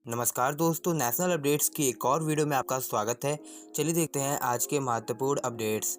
नमस्कार दोस्तों, national updates की एक और वीडियो में आपका स्वागत है। चलिए देखते हैं आज के महत्वपूर्ण अपडेट्स।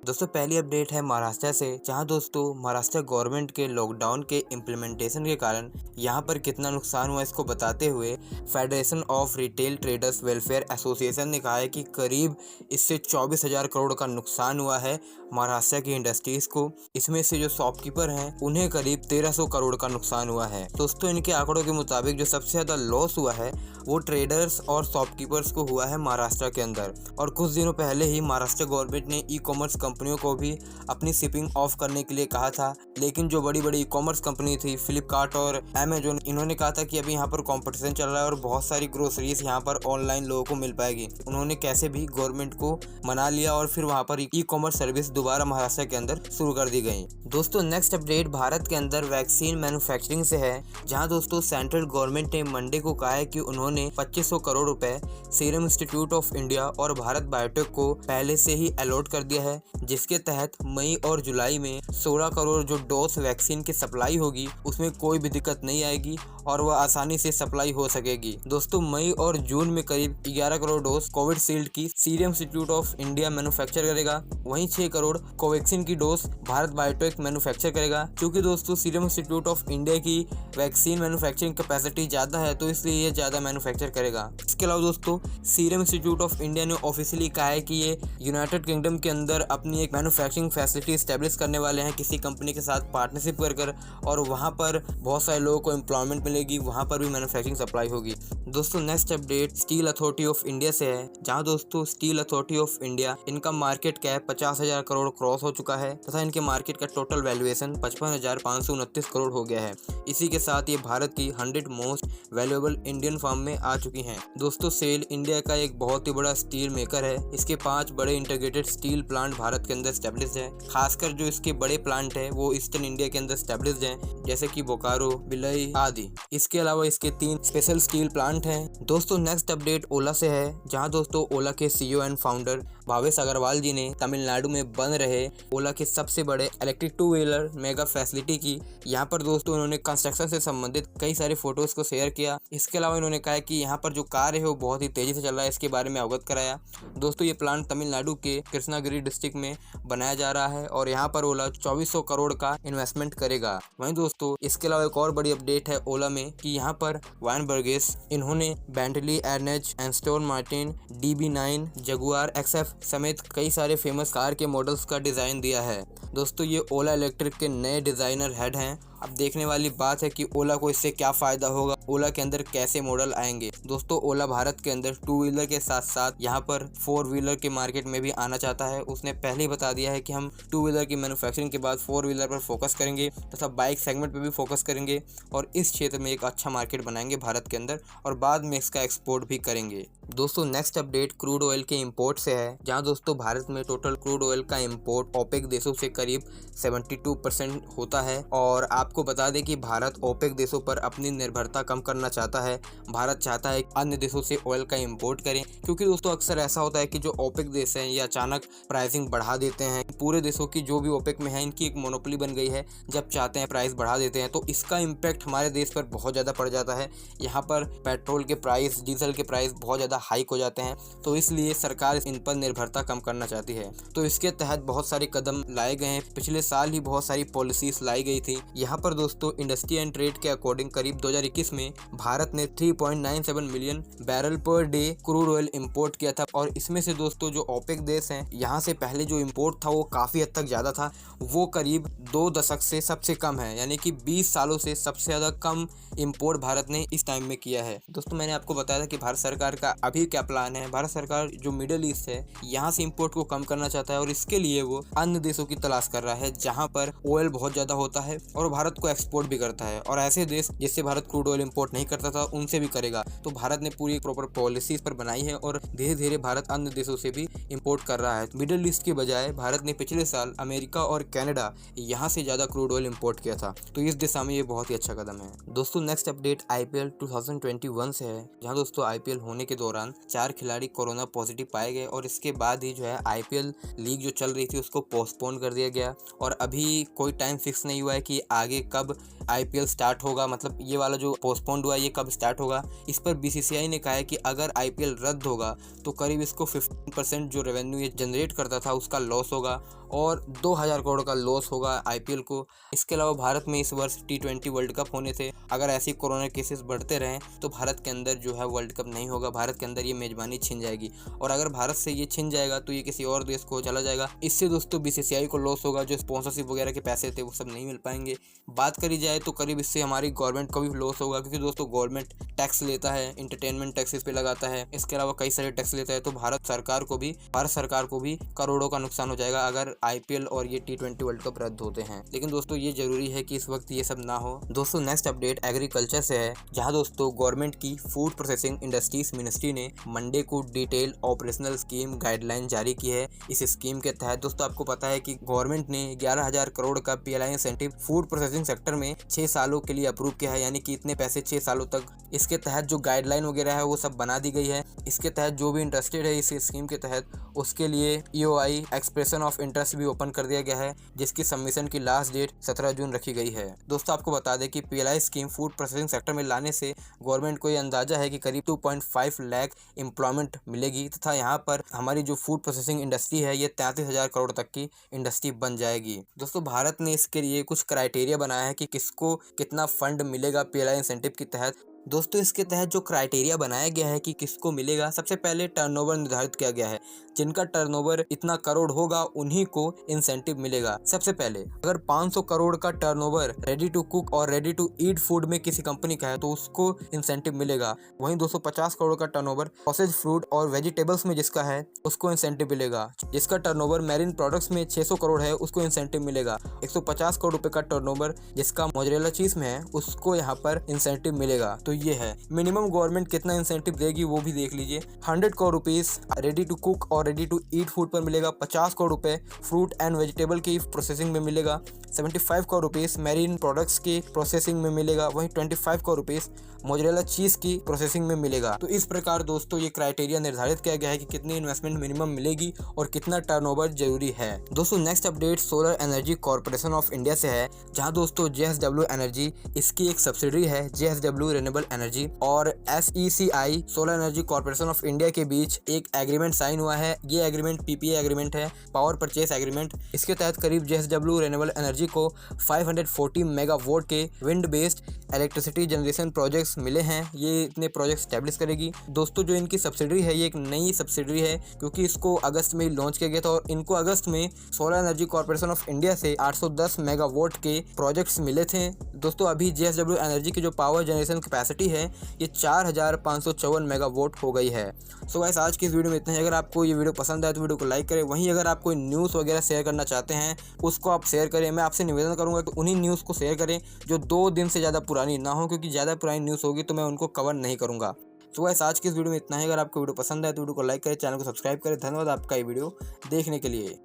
दोस्तों पहली अपडेट है महाराष्ट्र से, जहां दोस्तों महाराष्ट्र गवर्नमेंट के लॉकडाउन के इम्प्लीमेंटेशन के कारण यहां पर कितना नुकसान हुआ इसको बताते हुए federation of retail traders welfare association ने कहा है कि करीब इससे 24,000 करोड़ का नुकसान हुआ है महाराष्ट्र की इंडस्ट्रीज को। इसमें से जो शॉपकीपर हैं उन्हें करीब 1300 करोड़ का नुकसान हुआ है। दोस्तों इनके आंकड़ों के मुताबिक जो सबसे ज़्यादा लॉस हुआ है वो ट्रेडर्स और शॉपकीपर्स को हुआ है महाराष्ट्र के अंदर। और कुछ दिनों पहले ही महाराष्ट्र गवर्नमेंट ने ई कॉमर्स कंपनियों को भी अपनी शिपिंग ऑफ करने के लिए कहा था, लेकिन जो बड़ी बड़ी ई कॉमर्स कंपनी थी फ्लिपकार्ट और अमेजोन, इन्होंने कहा था कि अभी यहाँ पर कंपटीशन चल रहा है और बहुत सारी ग्रोसरीज यहाँ पर ऑनलाइन लोगों को मिल पाएगी। उन्होंने कैसे भी गवर्नमेंट को मना लिया और फिर वहाँ पर ई कॉमर्स सर्विस दोबारा महाराष्ट्र के अंदर शुरू कर दी गई। दोस्तों नेक्स्ट अपडेट भारत के अंदर वैक्सीन मैन्युफैक्चरिंग से है, जहाँ दोस्तों सेंट्रल गवर्नमेंट ने मंडे को कहा है कि उन्होंने 2500 करोड़ रुपए सीरम इंस्टीट्यूट ऑफ इंडिया और भारत बायोटेक को पहले से ही अलॉट कर दिया है, जिसके तहत मई और जुलाई में 16 करोड़ जो डोज वैक्सीन की सप्लाई होगी उसमें कोई भी दिक्कत नहीं आएगी और वह आसानी से सप्लाई हो सकेगी। दोस्तों मई और जून में करीब 11 करोड़ डोज कोविशील्ड की serum institute of India manufacture करेगा, वहीं 6 करोड़ कोवैक्सीन की डोज भारत बायोटेक मैन्युफैक्चर करेगा। क्योंकि दोस्तों सीरम इंस्टीट्यूट ऑफ इंडिया की वैक्सीन मैन्युफैक्चरिंग कैपेसिटी ज़्यादा है तो इसलिए ये ज़्यादा मैन्युफैक्चर करेगा। इसके अलावा दोस्तों सीरम इंस्टीट्यूट ऑफ इंडिया ने ऑफिशियली कहा है कि ये यूनाइटेड किंगडम के अंदर अपनी एक मैन्युफैक्चरिंग फैसिलिटी स्टैब्लिश करने वाले हैं किसी कंपनी के साथ पार्टनरशिप कर और वहाँ पर बहुत सारे लोगों को एम्प्लॉयमेंट मिलेगी, वहाँ पर भी मैन्युफैक्चरिंग सप्लाई होगी। दोस्तों next update steel authority of India से है, जहाँ दोस्तों स्टील अथॉरिटी ऑफ इंडिया इनका मार्केट कैप 50,000 करोड़ क्रॉस हो चुका है तथा इनके मार्केट का टोटल वैल्यूएशन 55,529 करोड़ हो गया है। इसी के साथ ये भारत की 100 मोस्ट वैल्यूएबल इंडियन फर्म में आ चुकी हैं। दोस्तों सेल इंडिया का एक बहुत ही बड़ा स्टील मेकर है, इसके 5 बड़े इंटीग्रेटेड स्टील प्लांट भारत के अंदर स्टैब्लिश है। खासकर जो इसके बड़े प्लांट है वो ईस्टर्न इंडिया के अंदर स्टैब्लिश हैं, जैसे कि बोकारो, भिलाई आदि। इसके अलावा इसके 3 स्पेशल स्टील प्लांट हैं। दोस्तों नेक्स्ट अपडेट ओला से है, जहां दोस्तों ओला के CEO and founder Bhavish Aggarwal ji ने तमिलनाडु में बन रहे ओला के सबसे बड़े इलेक्ट्रिक 2 व्हीलर मेगा फैसिलिटी की यहाँ पर दोस्तों उन्होंने कंस्ट्रक्शन से संबंधित कई सारे फोटोज को शेयर किया। इसके अलावा इन्होंने कहा कि यहाँ पर जो कार्य है वो बहुत ही तेजी से चल रहा है, इसके बारे में अवगत कराया। दोस्तों ये प्लांट तमिलनाडु के कृष्णागिरी डिस्ट्रिक्ट में बनाया जा रहा है और यहाँ पर ओला 2400 करोड़ का इन्वेस्टमेंट करेगा। वहीं दोस्तों इसके अलावा एक और बड़ी अपडेट है ओला में कि यहाँ पर वायन बर्गेस इन्होंने Bentley, Arnage, Aston Martin, DB9, Jaguar XF समेत कई सारे फेमस कार के मॉडल्स का डिज़ाइन दिया है। दोस्तों ये ओला इलेक्ट्रिक के नए डिज़ाइनर हेड हैं। अब देखने वाली बात है कि ओला को इससे क्या फ़ायदा होगा, ओला के अंदर कैसे मॉडल आएंगे। दोस्तों ओला भारत के अंदर 2 व्हीलर के साथ साथ यहाँ पर 4 व्हीलर के मार्केट में भी आना चाहता है। उसने पहले ही बता दिया है कि हम 2 व्हीलर की मैन्युफैक्चरिंग के बाद 4 व्हीलर पर फोकस करेंगे तथा बाइक सेगमेंट पर भी फोकस करेंगे और इस क्षेत्र में एक अच्छा मार्केट बनाएंगे भारत के अंदर और बाद में इसका एक्सपोर्ट भी करेंगे। दोस्तों नेक्स्ट अपडेट क्रूड ऑयल के इंपोर्ट से है, जहां दोस्तों भारत में टोटल क्रूड ऑयल का इंपोर्ट ओपेक देशों से करीब 72% होता है। और आपको बता दें कि भारत ओपेक देशों पर अपनी निर्भरता कम करना चाहता है। भारत चाहता है कि अन्य देशों से ऑयल का इंपोर्ट करें, क्योंकि दोस्तों अक्सर ऐसा होता है कि जो ओपेक देश हैं ये अचानक प्राइसिंग बढ़ा देते हैं। पूरे देशों की जो भी ओपेक में है इनकी एक मोनोपोली बन गई है, जब चाहते हैं प्राइस बढ़ा देते हैं, तो इसका इम्पैक्ट हमारे देश पर बहुत ज़्यादा पड़ जाता है। यहाँ पर पेट्रोल के प्राइस, डीजल के प्राइस बहुत ज़्यादा हाइक हो जाते हैं, तो इसलिए सरकार इन पर निर्भरता कम करना चाहती है। तो इसके तहत बहुत सारे कदम लाए गए हैं। पिछले साल ही बहुत सारी पॉलिसीज लाई गई थी। यहाँ पर दोस्तों इंडस्ट्री एंड ट्रेड के अकॉर्डिंग करीब 2021 में भारत ने 3.97 million barrel per day crude oil import किया था। और इसमें से दोस्तों जो ओपेक देश हैं यहाँ से पहले जो इंपोर्ट था वो काफ़ी हद तक ज़्यादा था, वो करीब 2 दशक से सबसे कम है, यानी कि 20 सालों से सबसे ज़्यादा कम इंपोर्ट भारत ने इस टाइम में किया है। दोस्तों मैंने आपको बताया था कि भारत सरकार का अभी क्या प्लान है। भारत सरकार जो मिडिल ईस्ट है यहाँ से इंपोर्ट को कम करना चाहता है और इसके लिए वो अन्य देशों की तलाश कर रहा है जहाँ पर ऑयल बहुत ज़्यादा होता है और भारत को एक्सपोर्ट भी करता है। और ऐसे देश जिससे भारत क्रूड ऑयल इंपोर्ट नहीं करता था उनसे भी करेगा। तो भारत ने पूरी प्रॉपर पॉलिसीज पर बनाई है और धीरे धीरे भारत अन्य देशों से भी इंपोर्ट कर रहा है। मिडिल ईस्ट के बजाय भारत ने पिछले साल अमेरिका और कनाडा यहाँ से ज़्यादा क्रूड ऑयल इंपोर्ट किया था, तो इस दिशा में ये बहुत ही अच्छा कदम है। दोस्तों नेक्स्ट अपडेट IPL 2021 से है, जहाँ दोस्तों IPL होने के दौरान 4 खिलाड़ी कोरोना पॉजिटिव पाए गए और इसके बाद ही जो है IPL लीग जो चल रही थी उसको पोस्टपोन कर दिया गया और अभी कोई टाइम फिक्स नहीं हुआ है कि आगे कि कब IPL स्टार्ट होगा, मतलब ये वाला जो पोस्टपोन्ड हुआ है ये कब स्टार्ट होगा। इस पर BCCI ने कहा है कि अगर IPL रद्द होगा तो करीब इसको 15% जो रेवेन्यू ये जनरेट करता था उसका लॉस होगा और 2000 करोड़ का लॉस होगा IPL को। इसके अलावा भारत में इस वर्ष T20 वर्ल्ड कप होने थे। अगर ऐसे कोरोना केसेस बढ़ते रहें तो भारत के अंदर जो है वर्ल्ड कप नहीं होगा, भारत के अंदर ये मेजबानी छिन जाएगी और अगर भारत से ये छिन जाएगा तो ये किसी और देश को चला जाएगा। इससे दोस्तों BCCI को लॉस होगा, जो स्पॉन्सरशिप वगैरह के पैसे थे वो सब नहीं मिल पाएंगे। बात करी जाए तो करीब इससे हमारी गवर्नमेंट को भी लॉस होगा, क्योंकि दोस्तों गवर्नमेंट टैक्स लेता है, इंटरटेनमेंट टैक्स इस पे लगाता है, इसके अलावा कई सारे टैक्स लेता है। तो भारत सरकार को भी करोड़ों का नुकसान हो जाएगा अगर IPL और ये T20 वर्ल्ड कप रद्द होते हैं। लेकिन दोस्तों ये जरूरी है कि इस वक्त ये सब ना हो। दोस्तों नेक्स्ट अपडेट एग्रीकल्चर से है, जहां दोस्तों गवर्नमेंट की फूड प्रोसेसिंग इंडस्ट्रीज मिनिस्ट्री ने मंडे को डिटेल ऑपरेशनल स्कीम गाइडलाइन जारी की है। इस स्कीम के तहत दोस्तों आपको पता है कि गवर्नमेंट ने 11,000 करोड़ का PLI incentive food processing sector में 6 सालों के लिए अप्रूव किया है, यानी कि इतने पैसे 6 सालों तक। इसके तहत जो गाइडलाइन वगैरह है वो सब बना दी गई है। इसके तहत जो भी इंटरेस्टेड है इस स्कीम के तहत उसके लिए EOI एक्सप्रेशन ऑफ इंटरेस्ट भी ओपन कर दिया गया है, जिसकी सबमिशन की लास्ट डेट 17 जून रखी गई है। दोस्तों आपको बता दें कि PLI scheme food processing sector में लाने से गवर्नमेंट को ये अंदाजा है कि करीब 2.5 लाख एम्प्लॉयमेंट मिलेगी तथा यहाँ पर हमारी जो फूड प्रोसेसिंग इंडस्ट्री है ये 33,000 करोड़ तक की इंडस्ट्री बन जाएगी। दोस्तों भारत ने इसके लिए कुछ क्राइटेरिया बनाया है कि किसको कितना फंड मिलेगा PLI इंसेंटिव के तहत। दोस्तों इसके तहत जो क्राइटेरिया बनाया गया है कि किसको मिलेगा, सबसे पहले टर्नओवर निर्धारित किया गया है। जिनका टर्नओवर इतना करोड़ होगा उन्हीं को इंसेंटिव मिलेगा। सबसे पहले अगर 500 करोड़ का टर्नओवर रेडी टू कुक और रेडी टू ईट फूड में किसी कंपनी का है तो उसको इंसेंटिव मिलेगा। वहीं 250 करोड़ का टर्नओवर प्रोसेस्ड फ्रूट और वेजिटेबल्स में जिसका है उसको इंसेंटिव मिलेगा। जिसका टर्नओवर मैरीन प्रोडक्ट्स में 600 करोड़ है उसको इंसेंटिव मिलेगा। 150 करोड़ रुपए का टर्नओवर जिसका मोज़रेला चीज में है उसको यहाँ पर इंसेंटिव मिलेगा। तो ये है मिनिमम गवर्नमेंट कितना इंसेंटिव देगी वो भी देख लीजिए। 100 crore rupees ready to cook और रेडी टू ईट फूड पर मिलेगा। 50 करोड़ रुपए फ्रूट एंड वेजिटेबल की प्रोसेसिंग में मिलेगा। 75 करोड़ रुपीस मैरीन प्रोडक्ट्स की प्रोसेसिंग में मिलेगा। वहीं 25 करोड़ रुपीस मोज़रेला चीज की प्रोसेसिंग में मिलेगा। तो इस प्रकार दोस्तों ये क्राइटेरिया निर्धारित किया गया है कि कितनी इन्वेस्टमेंट मिनिमम मिलेगी और कितना टर्नओवर जरूरी है। दोस्तों next update solar energy corporation of India से है, जहां दोस्तों JSW एनर्जी इसकी एक सब्सिडरी है JSW रिन्यूएबल एनर्जी और SECI solar energy corporation of India के बीच एक एग्रीमेंट साइन हुआ है। ये एग्रीमेंट PPA एग्रीमेंट है, पावर परचेस एग्रीमेंट। इसके तहत करीब JSW रिन्यूएबल एनर्जी को 540 मेगावाट के wind based electricity generation projects मिले हैं। ये इतने प्रोजेक्ट स्टैब्लिश करेगी। दोस्तों जो इनकी सब्सिडरी है ये एक नई सब्सिडरी है, क्योंकि इसको अगस्त में लॉन्च किया गया था और इनको अगस्त में solar energy corporation of India से 810 मेगावाट के प्रोजेक्ट्स मिले थे। दोस्तों अभी JSW एनर्जी की जो पावर जनरेशन कैपेसिटी है ये 4554 मेगावाट हो गई है। सो गाइस आज की इस वीडियो में इतना ही। अगर आपको ये वीडियो पसंद आए तो वीडियो को लाइक करें। वहीं अगर आप कोई न्यूज़ वगैरह शेयर करना चाहते हैं उसको आप शेयर करें। मैं आपसे निवेदन करूंगा कि उन्हीं न्यूज़ को शेयर करें जो 2 दिन से ज़्यादा पुरानी ना हो, क्योंकि ज़्यादा पुरानी न्यूज़ होगी तो मैं उनको कवर नहीं करूँगा। सो गाइस आज की इस वीडियो में इतना ही। अगर आपको वीडियो पसंद आए तो वीडियो को लाइक करें, चैनल को सब्सक्राइब करें। धन्यवाद आपका ये वीडियो देखने के लिए।